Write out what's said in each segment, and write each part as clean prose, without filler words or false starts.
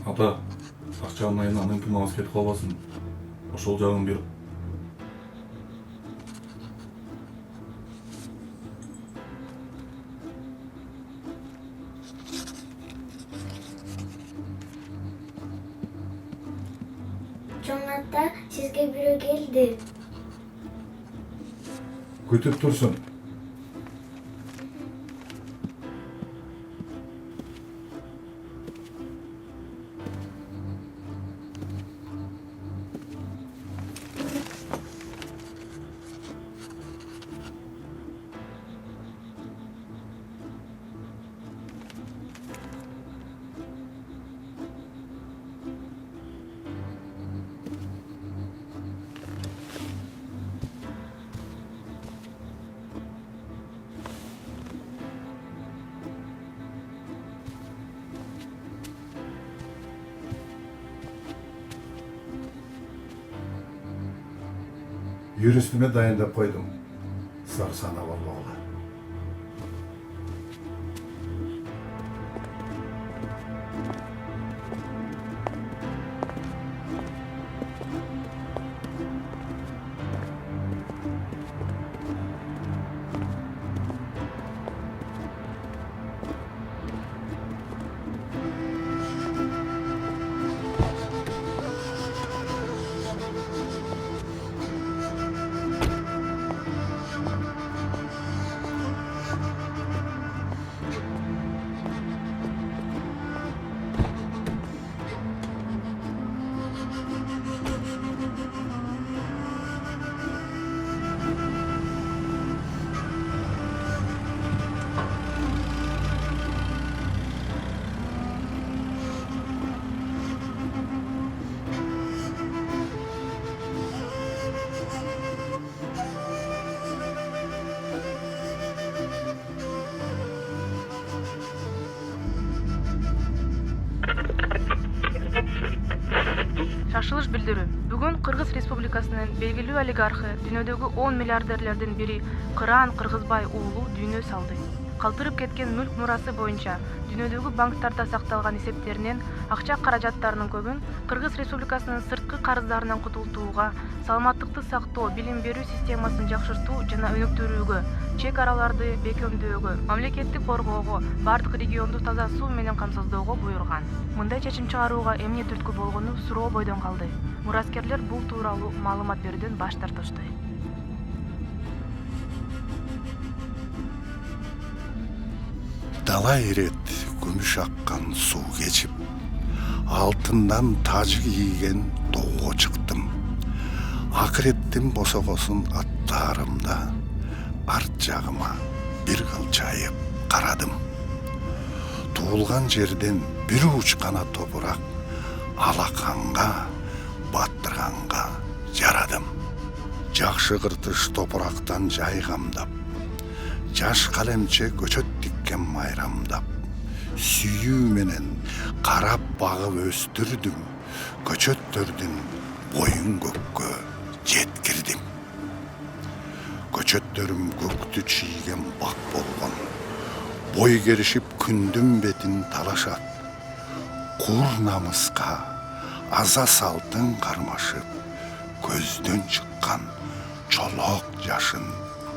Ата, акчанын айынан ыңкымаңыз кетип калбасын. Ошол жагын бир. Чоң ата, сизге бирөө келди. Күтүп турсун. Юристиме дайындап койдум. Сар санап албагыла. Шашылыш билдирүү. Бүгүн Кыргыз Республикасынын белгилүү олигархы, дүйнөдөгү 10 миллиардерлердин бири Кыран Кыргызбай уулу дүйнө салды. Калтырып кеткен мүлк мурасы боюнча дүйнөдөгү банктарда сакталган эсептеринен акча каражаттарынын көбүн Кыргыз Республикасынын сырткы карыздарынан кутултууга, саламаттыкты сактоо, билим берүү системасын жакшыртуу жана өнүктүрүүгө, чек араларды бекемдөөгө, мамлекеттик коргоого, бардык регионду таза суу менен камсыздоого буйруган. Мындай чечим чыгарууга эмне түрткү болгону суроо бойдон калды. Мураскерлер бул тууралуу маалымат берүүдөн баш тартышты. Дала ирет күмүш аккан суу кечип, алтындан тажы кийген тоого чыктым. Акыреттин босогосун аттаарымда, арт жагыма бир кылчайып карадым. Туулган жерден бир уч гана топурак алаканга, баттырганга жарадым. Жакшы кыртыш топурактан жайгамдап, жаш калемче көчөт тиккен майрамдап, сүйүү менен карап багып өстүрдүм, көчөттөрдүн боюн көккө жеткирдим. Көчөттөрүм көктү чийген бак болгон, бой керишип күндүн бетин талашат. Кур намыска аза салтын кармашып, көздөн чыккан чолок жашын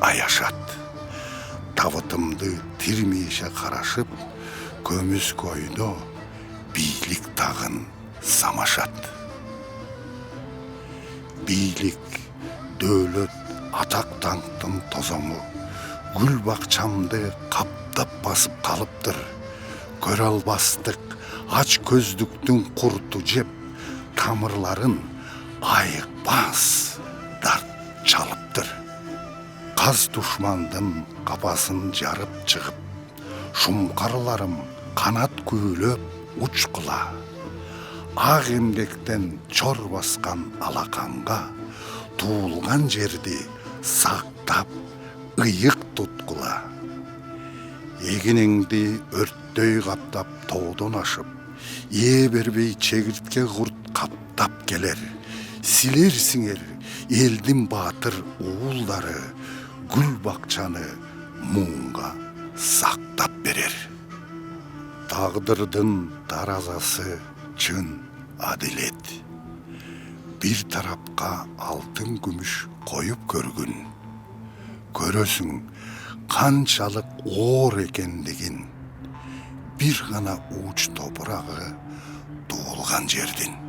аяшат. Табытымды тирмейше карашып, көмүс койдо бийлик тагын самашат. бийлик, дөөлөт, атак даңктын тозоңу гүл бакчамды каптап басып калыптыр. Көрө албастык ач көздүктүн курту жеп, тамырларын айыкпас дарт чалыптыр. Каз душмандын капасын жарып чыгып, шумкарларым канат күйлөп учкула. Ак эмгектен чор баскан алаканга туулган жерди сактап ыйык туткула. Эгинеңди өрттөй каптап тоодон ашып, ээ бербей чегиртке курт каптап келер. Силерсиңер элдин баатыр уулдары, гүл бакчаны муңга сактап берер. Тагдырдын таразасы чын адилет. Бир тарапка алтын күмүш коюп көргүн. Көрөсүң канчалык оор экендигин, бир гана уч топурагы туулган жердин.